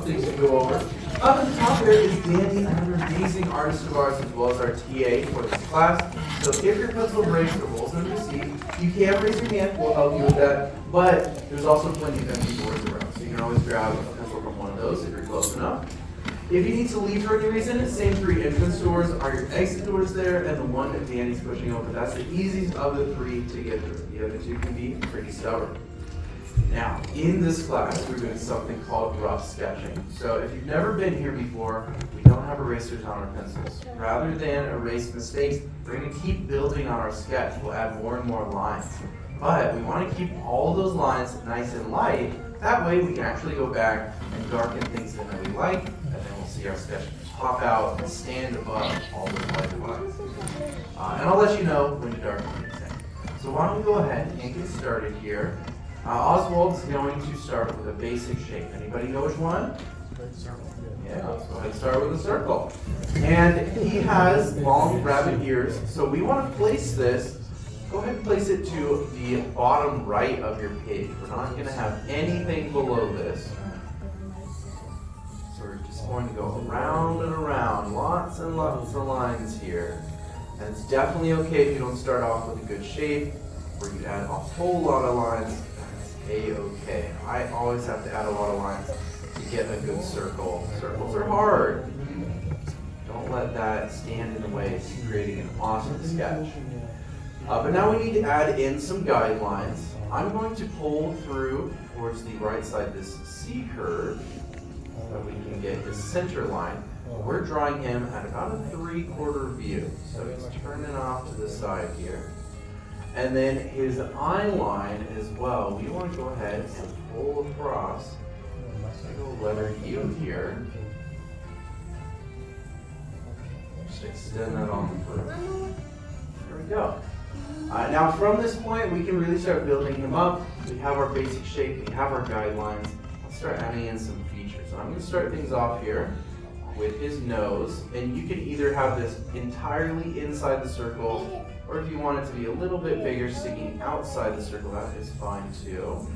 things to go over. Up at the top there is Danny, another amazing artist of ours, as well as our TA for this class. So if your pencil breaks or rolls into the seat, you can raise your hand, we'll help you with that. But there's also plenty of empty boards around, so you can always grab a pencil from one of those if you're close enough. If you need to leave for any reason, the same 3 entrance doors are your exit doors there, and the one that Danny's pushing open, that's the easiest of the 3 to get through. The other 2 can be pretty stubborn. Now, in this class, we're doing something called rough sketching. So if you've never been here before, we don't have erasers on our pencils. Rather than erase mistakes, we're going to keep building on our sketch. We'll add more and more lines. But we want to keep all those lines nice and light. That way we can actually go back and darken things in that we like, and then we'll see our sketch pop out and stand above all those light lines. And I'll let you know when to darken things in. So why don't we go ahead and get started here. Oswald is going to start with a basic shape. Anybody know which one? Yeah, let's go ahead and start with a circle. And he has long rabbit ears, so we want to place this. Go ahead and place it to the bottom right of your page. We're not going to have anything below this. So we're just going to go around and around, lots and lots of lines here. And it's definitely okay if you don't start off with a good shape, where you add a whole lot of lines. A-okay. I always have to add a lot of lines to get a good circle. Circles are hard. Don't let that stand in the way of creating an awesome sketch. But now we need to add in some guidelines. I'm going to pull through towards the right side this C curve so that we can get his center line. We're drawing him at about a 3/4 view. So he's turning off to the side here. And then his eye line as well, we want to go ahead and pull across a little letter U here. Just extend that on through. There we go. Now from this point, we can really start building him up. We have our basic shape, we have our guidelines. Let's start adding in some features. So I'm going to start things off here with his nose. And you can either have this entirely inside the circle, or if you want it to be a little bit bigger, sticking outside the circle, that is fine too.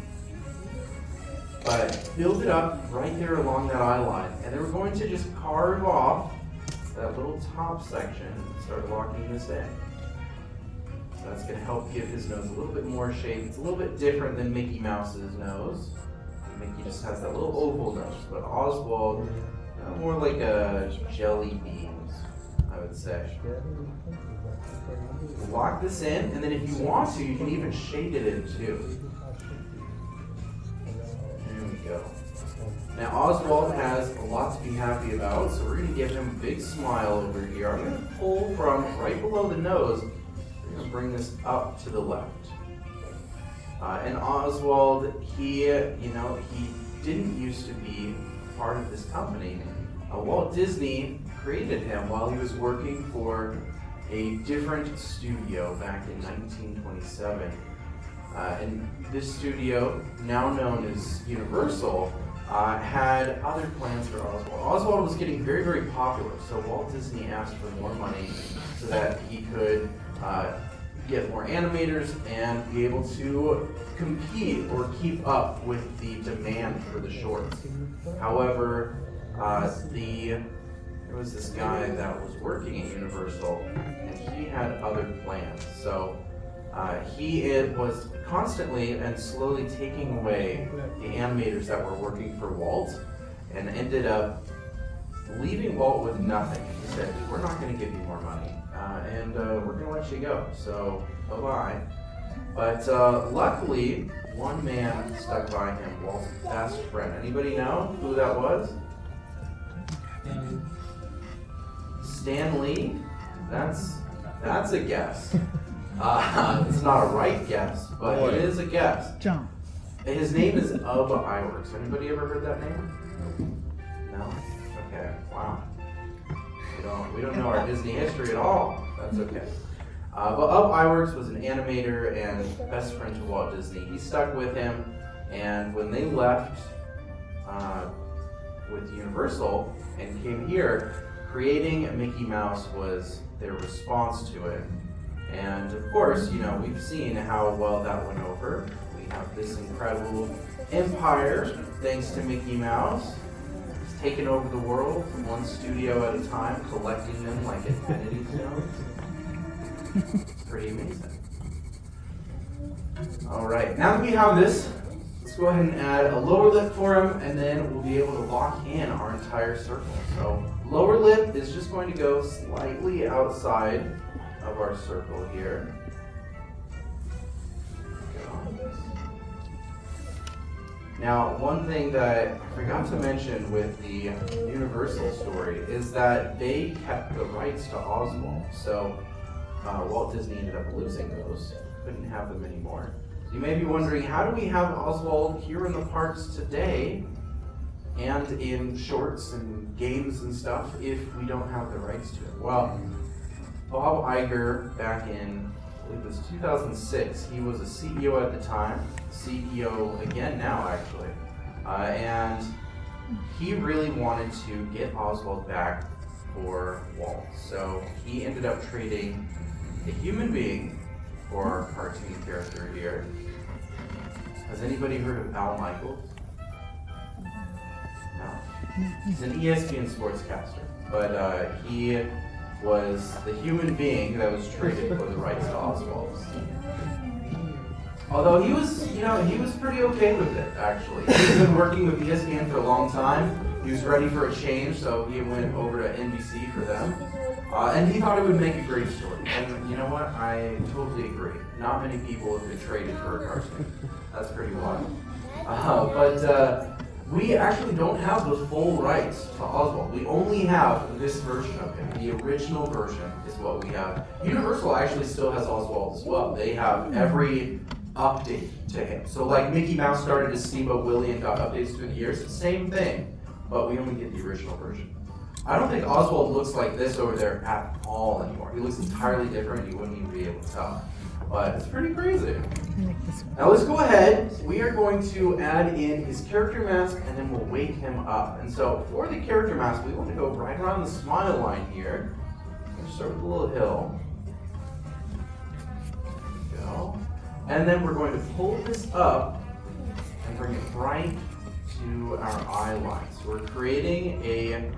But build it up right there along that eye line. And then we're going to just carve off that little top section and start locking this in. So that's going to help give his nose a little bit more shape. It's a little bit different than Mickey Mouse's nose. Mickey just has that little oval nose, but Oswald, more like a jelly beans, I would say. Lock this in, and then if you want to, you can even shade it in too. There we go. Now Oswald has a lot to be happy about, so we're going to give him a big smile over here. I'm going to pull from right below the nose. We're going to bring this up to the left. And Oswald, he didn't used to be part of this company. Walt Disney created him while he was working for a different studio back in 1927. And this studio, now known as Universal, had other plans for Oswald. Oswald was getting very, very popular, so Walt Disney asked for more money so that he could get more animators and be able to compete or keep up with the demand for the shorts. However, there was this guy that was working at Universal, and he had other plans. So he was constantly and slowly taking away the animators that were working for Walt, and ended up leaving Walt with nothing. He said, "We're not going to give you more money, and we're going to let you go. So bye-bye." But luckily, one man stuck by him, Walt's best friend. Anybody know who that was? Stan Lee? That's a guess. It's not a right guess, but it is a guess. John. His name is Ub Iwerks. Anybody ever heard that name? No? Okay. Wow. We don't know our Disney history at all. That's okay. But Ub Iwerks was an animator and best friend to Walt Disney. He stuck with him, and when they left with Universal and came here, creating a Mickey Mouse was their response to it. And of course, we've seen how well that went over. We have this incredible empire thanks to Mickey Mouse. taken over the world, one studio at a time, collecting them like infinity stones. It's pretty amazing. All right, now that we have this, let's go ahead and add a lower lip for him, and then we'll be able to lock in our entire circle. So lower lip is just going to go slightly outside of our circle here. Now, one thing that I forgot to mention with the Universal story is that they kept the rights to Oswald. So Walt Disney ended up losing those, couldn't have them anymore. So you may be wondering, how do we have Oswald here in the parks today and in shorts and games and stuff if we don't have the rights to it? Well, Bob Iger, back in, I believe it was 2006, he was a CEO at the time, CEO again now actually, and he really wanted to get Oswald back for Walt. So he ended up trading a human being for our cartoon character here. Has anybody heard of Al Michaels? No. He's an ESPN sportscaster, but he was the human being that was traded for the rights to Oswald. Although he was pretty okay with it, actually. He's been working with ESPN for a long time. He was ready for a change, so he went over to NBC for them. And he thought it would make a great story. And you know what? I totally agree. Not many people have been traded for a cartoon. That's pretty wild. But we actually don't have the full rights to Oswald. We only have this version of him. The original version is what we have. Universal actually still has Oswald as well. They have every update to him. So like Mickey Mouse started as Steamboat Willie and got updates through the years, same thing, but we only get the original version. I don't think Oswald looks like this over there at all anymore. He looks entirely different. You wouldn't even be able to tell. But it's pretty crazy. Now let's go ahead. We are going to add in his character mask and then we'll wake him up. And so for the character mask, we want to go right around the smile line here. We'll start with a little hill. There we go. And then we're going to pull this up and bring it right to our eye line. So we're creating a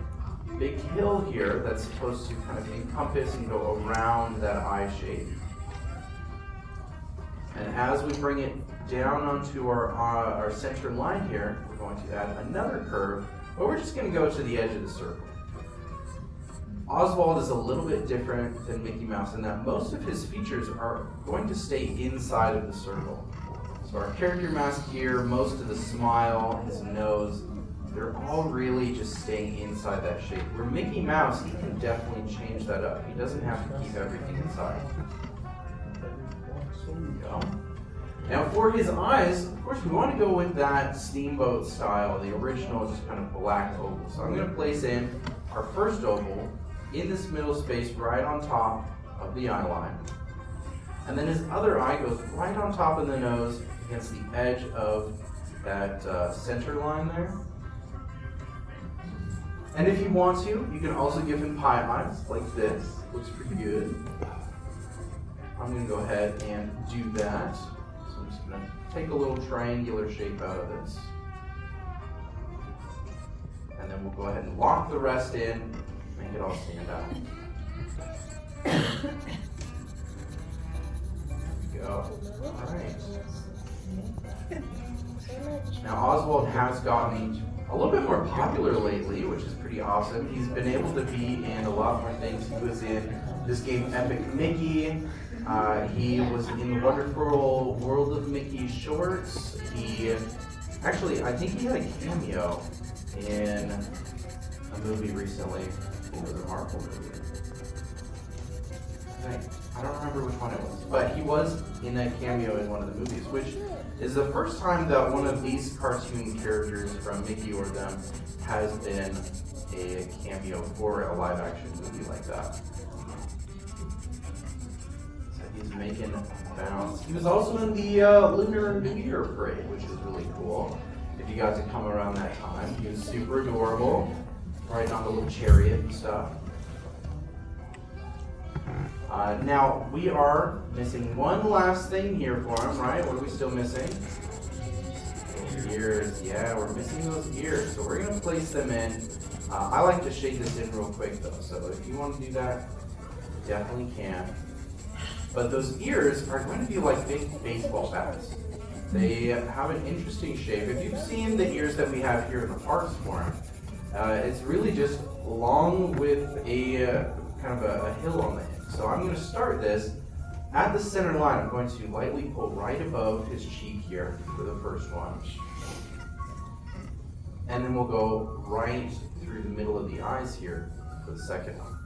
big hill here that's supposed to kind of encompass and go around that eye shape. And as we bring it down onto our center line here, we're going to add another curve, but we're just going to go to the edge of the circle. Oswald is a little bit different than Mickey Mouse in that most of his features are going to stay inside of the circle. So our character mask here, most of the smile, his nose, they're all really just staying inside that shape. Where Mickey Mouse, he can definitely change that up. He doesn't have to keep everything inside. There we go. Now for his eyes, of course we want to go with that Steamboat style, the original just kind of black oval. So I'm going to place in our first oval in this middle space right on top of the eye line. And then his other eye goes right on top of the nose against the edge of that center line there. And if you want to, you can also give him pie eyes like this. Looks pretty good. I'm going to go ahead and do that. So I'm just going to take a little triangular shape out of this. And then we'll go ahead and lock the rest in, make it all stand out. There we go. All right. Now Oswald has gotten a little bit more popular lately, which is pretty awesome. He's been able to be in a lot more things. He was in this game Epic Mickey. He was in the Wonderful World of Mickey shorts. Actually, I think he had a cameo in a movie recently. It was a Marvel movie. I don't remember which one it was, but he was in a cameo in one of the movies, which is the first time that one of these cartoon characters from Mickey or them has been a cameo for a live-action movie like that. So he's making bounce. He was also in the Lunar New Year Parade, which is really cool. If you got to come around that time, he was super adorable, riding on the little chariot and stuff. Now, we are missing one last thing here for him, right? What are we still missing? ears. Yeah, we're missing those ears. So we're going to place them in. I like to shade this in real quick though. So if you want to do that, you definitely can. But those ears are going to be like big baseball bats. They have an interesting shape. If you've seen the ears that we have here in the parks form, it's really just long with a kind of a hill on the end. So I'm going to start this at the center line. I'm going to lightly pull right above his cheek here for the first one. And then we'll go right through the middle of the eyes here for the second one.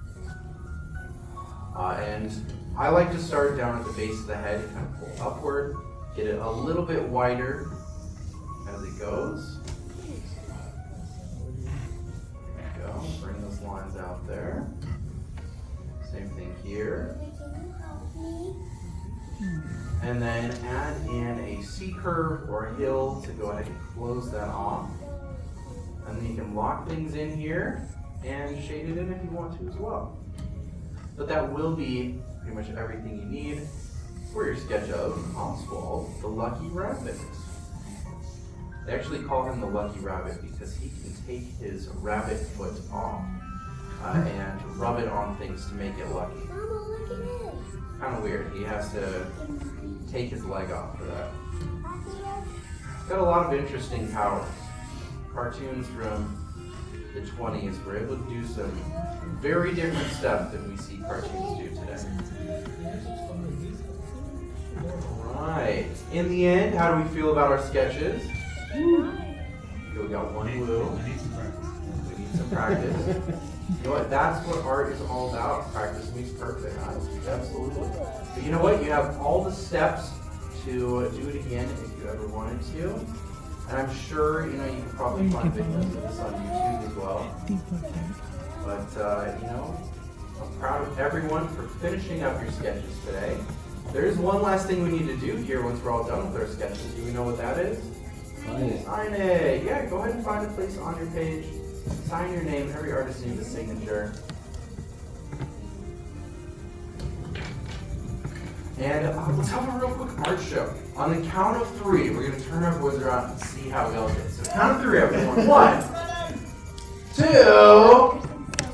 And I like to start down at the base of the head and kind of pull upward, get it a little bit wider as it goes. There we go. Bring those lines out there. Same thing here. And then add in a C-curve or a hill to go ahead and close that off. And then you can lock things in here and shade it in if you want to as well. But that will be pretty much everything you need for your sketch of Oswald, the Lucky Rabbit. They actually call him the Lucky Rabbit because he can take his rabbit foot off and rub it on things to make it lucky. Kind of weird. He has to take his leg off for that. He's got a lot of interesting powers. Cartoons from the 20s were able to do some very different stuff than we see cartoons do today. Alright. In the end, how do we feel about our sketches? We got one blue. We need some practice. You know what? That's what art is all about. Practice makes perfect. Absolutely. But you know what? You have all the steps to do it again if you ever wanted to. And I'm sure, you can probably find videos of this on YouTube as well. But, I'm proud of everyone for finishing up your sketches today. There's one last thing we need to do here once we're all done with our sketches. Do we know what that is? Sign it. Yeah, go ahead and find a place on your page. Sign your name. Every artist needs a signature. And let's have a real quick art show. On the count of 3, we're going to turn our boards around and see how we all did. So count of 3, everyone. 1, 2,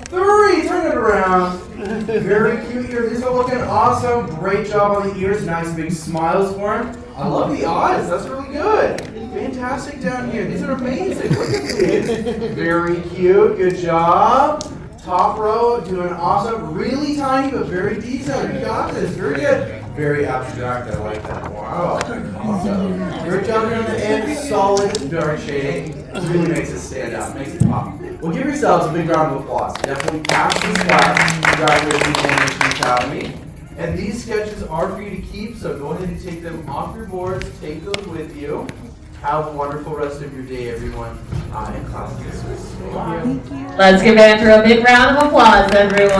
3. Turn it around. Very cute ears. These are looking awesome. Great job on the ears. Nice big smiles for him. I love the eyes. That's really good. Fantastic down here. These are amazing. Look at these. Very cute. Good job. Top row doing awesome. Really tiny but very detailed. You got this. Very good. Very abstract. I like that. Wow. Awesome. Great job here on the end. Solid dark shading. Really makes it stand out. Makes it pop. Well, give yourselves a big round of applause. Definitely pass this class. Congratulations on the Academy. And these sketches are for you to keep, so go ahead and take them off your boards. Take those with you. Have a wonderful rest of your day, everyone. And class is dismissed. Thank you. Let's give Andrew a big round of applause, everyone.